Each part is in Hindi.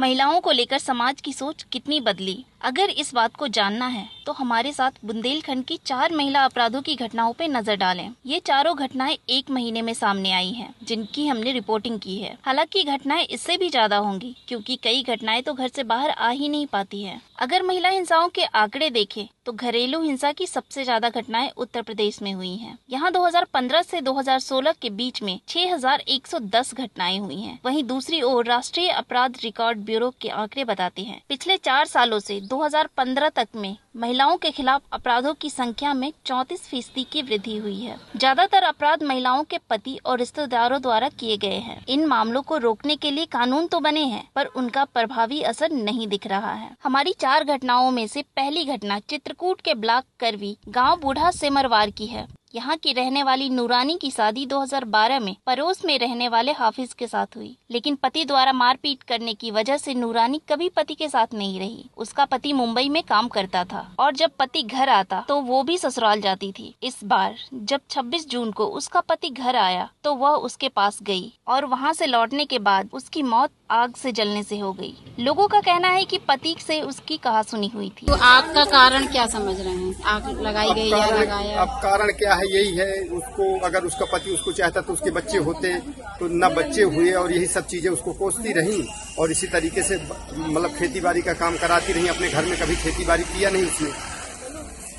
महिलाओं को लेकर समाज की सोच कितनी बदली। अगर इस बात को जानना है तो हमारे साथ बुंदेलखंड की 4 महिला अपराधों की घटनाओं पे नजर डालें। ये चारों घटनाएं 1 महीने में सामने आई हैं, जिनकी हमने रिपोर्टिंग की है। हालांकि घटनाएं इससे भी ज्यादा होंगी, क्योंकि कई घटनाएं तो घर से बाहर आ ही नहीं पाती हैं। अगर महिला हिंसाओं के आंकड़े देखें तो घरेलू हिंसा की सबसे ज्यादा घटनाएं उत्तर प्रदेश में हुई हैं। यहाँ 2015 से 2016 के बीच में 6110 घटनाएं हुई हैं। वहीं दूसरी ओर राष्ट्रीय अपराध रिकॉर्ड ब्यूरो के आंकड़े बताते हैं पिछले 4 सालों से 2015 तक में महिलाओं के खिलाफ अपराधों की संख्या में 34% की वृद्धि हुई है। ज्यादातर अपराध महिलाओं के पति और रिश्तेदारों द्वारा किए गए हैं। इन मामलों को रोकने के लिए कानून तो बने हैं, पर उनका प्रभावी असर नहीं दिख रहा है। हमारी 4 घटनाओं में से पहली घटना चित्रकूट के ब्लॉक करवी गांव बूढ़ा सेमरवार की है। यहाँ की रहने वाली नूरानी की शादी 2012 में पड़ोस में रहने वाले हाफिज के साथ हुई, लेकिन पति द्वारा मारपीट करने की वजह से नूरानी कभी पति के साथ नहीं रही। उसका पति मुंबई में काम करता था और जब पति घर आता तो वो भी ससुराल जाती थी। इस बार जब 26 जून को उसका पति घर आया तो वह उसके पास गई और वहाँ से लौटने के बाद उसकी मौत आग से जलने से हो गई। लोगों का कहना है कि पति से उसकी कहासुनी हुई थी। तो आग का कारण क्या समझ रहे हैं? आग लगाई गई या लगाया? अब कारण क्या है? यही है, उसको अगर उसका पति उसको चाहता तो उसके बच्चे होते, तो न बच्चे हुए और यही सब चीजें उसको कोसती रही और इसी तरीके से मतलब खेती बाड़ी का काम कराती रही। अपने घर में कभी खेती बाड़ी किया नहीं उसने,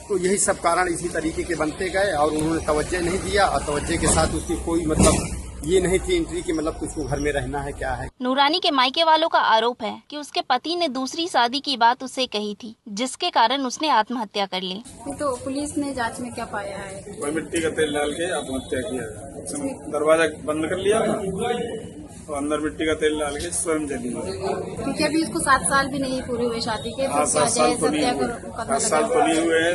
तो यही सब कारण इसी तरीके के बनते गए और उन्होंने तवज्जो नहीं दिया और तवज्जो के साथ उसकी कोई मतलब ये नहीं थी एंट्री की मतलब तुझको घर में रहना है क्या है। नूरानी के मायके वालों का आरोप है कि उसके पति ने दूसरी शादी की बात उसे कही थी, जिसके कारण उसने आत्महत्या कर ली। तो पुलिस ने जांच में क्या पाया है? कोई मिट्टी का तेल डाल के आत्महत्या किया, दरवाजा बंद कर लिया और अंदर मिट्टी का तेल डाल के स्वयं जली। क्योंकि अभी उसको 7 साल भी नहीं पूरे हुए शादी के। 7 साल तो नहीं हुए।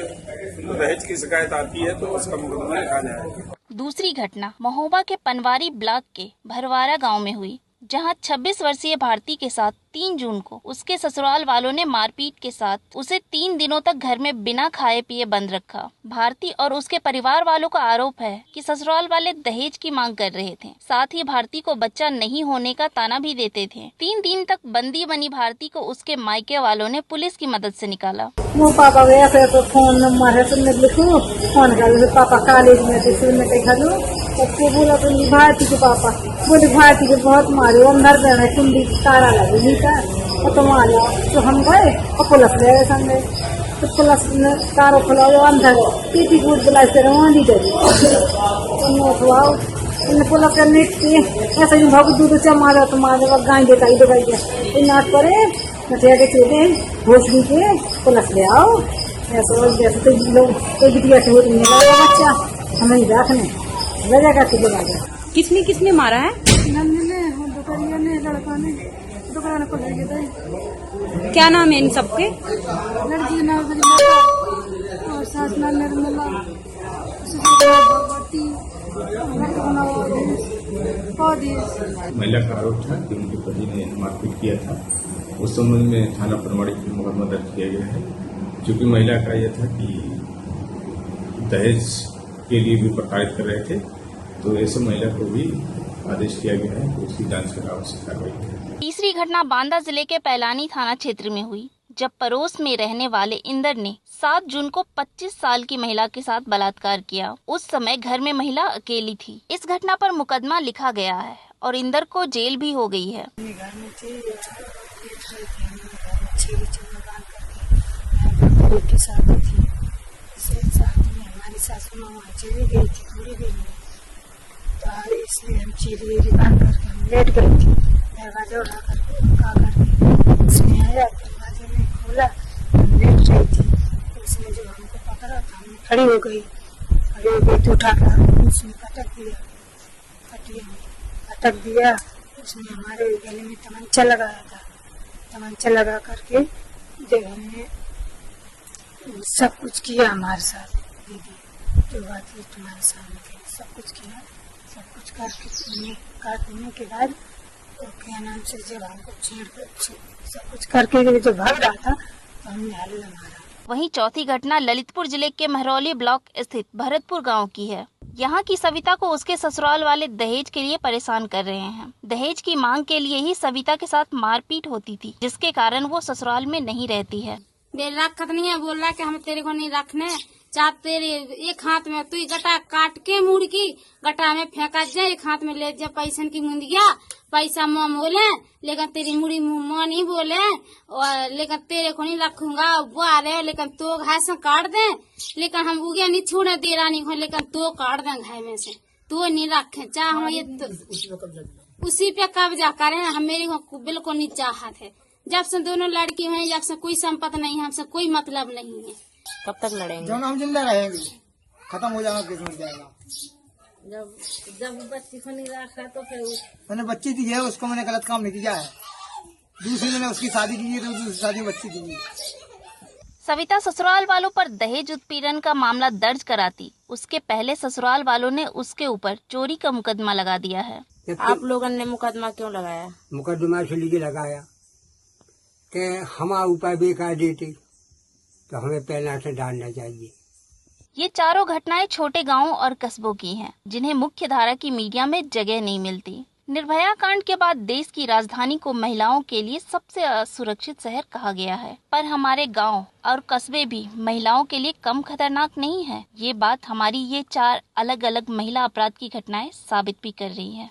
दहेज की शिकायत आती है तो उसका मुकदमा लिखा जाएगा। दूसरी घटना महोबा के पनवारी ब्लॉक के भरवारा गांव में हुई, जहां 26 वर्षीय भारती के साथ 3 जून को उसके ससुराल वालों ने मारपीट के साथ उसे 3 दिनों तक घर में बिना खाए पिए बंद रखा। भारती और उसके परिवार वालों का आरोप है कि ससुराल वाले दहेज की मांग कर रहे थे, साथ ही भारती को बच्चा नहीं होने का ताना भी देते थे। 3 दिन तक बंदी बनी भारती को उसके मायके वालों ने पुलिस की मदद से निकाला। वो पापा गया तो फोन नंबर है तुमने लिखो, फोन कर पापा कॉलेज में तो बोला तो भारती के पापा बोले भारती के बहुत मारे अंदर रहना कुंडी तारा लगे और तुम आ जाओ। तो हम गए और पुलिस ले गए संगे, तो पुलिस ने तारों खुला अंदर पीटी कूद बुलाते रही खुआओ पुलिस करने ऐसा ही भाग दूध चा मारा तो मारे गाय दिखाई दिखाई नाट करे नटिया के चोटे होश भी के पुलिस ले आओ। ऐसा तो लोग कोई बिटिया से होती नहीं बच्चा हमें रखने वजह का किसने किसने मारा है? नन्हे ने दुकानिया ने लड़का ने दुकान को ले गए। क्या नाम है इन सबके? लड़की नाम और सास नाम निर्मला, भगवती। महिला का आरोप था कि उनके पति ने मारपीट किया था। उस संबंध में थाना पनवाड़ी में मुकदमा दर्ज किया गया है। क्योंकि महिला का यह था कि दहेज के लिए भी प्रताड़ित कर रहे थे, तो ऐसे महिला को भी आदेश किया गया है कि उसकी जांच कर आवश्यक कार्रवाई करें। तीसरी घटना बांदा जिले के पैलानी थाना क्षेत्र में हुई, जब पड़ोस में रहने वाले इंदर ने 7 जून को 25 साल की महिला के साथ बलात्कार किया। उस समय घर में महिला अकेली थी। इस घटना पर मुकदमा लिखा गया है और इंदर को जेल भी हो गई है। हमारी सासू माँ चली गई थी, पूरी गई तो इसलिए हम चीरी बांध करके हम लेट गई थी। दरवाजा उठा करके उसमें आया, दरवाजे में खोला, हम लेट रही थी। उसने जब हमको पकड़ा तो हमने खड़ी हो गई तो उठा कर उसने पटक दिया। उसने हमारे गले में तमंचा लगाया था। तमंचा लगा करके जब हमने सब कुछ किया हमारे साथ, दीदी जो बात है तुम्हारे सामने थी, सब कुछ किया। सब कुछ करके काटने के बाद तो क्या नाम से जब हमको छेड़ सब कुछ करके जब भाग रहा था तो हमने हल्ला मारा। वहीं चौथी घटना ललितपुर जिले के महरौली ब्लॉक स्थित भरतपुर गांव की है। यहाँ की सविता को उसके ससुराल वाले दहेज के लिए परेशान कर रहे हैं। दहेज की मांग के लिए ही सविता के साथ मारपीट होती थी, जिसके कारण वो ससुराल में नहीं रहती है। रखत नहीं है, बोल रहा कि हम तेरे को नहीं रखने, चाह तेरे एक हाथ में तू गटा काट के मुड़ की गटा में फेंका जाए, एक हाथ में ले जा पैसन की मुंदिया, पैसा माँ बोले लेकिन तेरी मुड़ी माँ नहीं बोले, और लेकिन तेरे को नहीं रखूंगा वो आ रहे, लेकिन तो घाय से काट दे, लेकिन हम उगे नहीं छोड़े दे रहा नहीं, लेकिन तो काट दे घाय में से, तो नहीं रखे चाह हम ये उसी पे कब्जा करें। हम मेरी को बिल्कुल नहीं चाहत है, जब से दोनों लड़की हैं, जब से कोई संपत्ति नहीं है, हमसे कोई मतलब नहीं है। कब तक लड़ेंगे? जब हम जिंदा रहेंगे, खत्म हो जाएगा, केस मिल जाएगा। जब बच्ची को नहीं रखा तो फिर मैंने बच्ची दी है, उसको मैंने गलत काम नहीं किया है, दूसरी मैंने उसकी शादी की है, तो दूसरी शादी में बच्ची दी है। सविता ससुराल वालों पर दहेज उत्पीड़न का मामला दर्ज कराती, उसके पहले ससुराल वालों ने उसके ऊपर चोरी का मुकदमा लगा दिया है। आप लोगों ने मुकदमा क्यों लगाया? मुकदमा इसलिए लगाया कि हमारा ऊपर बेकार देते तो हमें पहला से डालना चाहिए। ये चारों घटनाएं छोटे गांवों और कस्बों की हैं, जिन्हें मुख्य धारा की मीडिया में जगह नहीं मिलती। निर्भया कांड के बाद देश की राजधानी को महिलाओं के लिए सबसे असुरक्षित शहर कहा गया है, पर हमारे गांव और कस्बे भी महिलाओं के लिए कम खतरनाक नहीं है। ये बात हमारी ये 4 अलग अलग महिला अपराध की घटनाएं साबित भी कर रही है।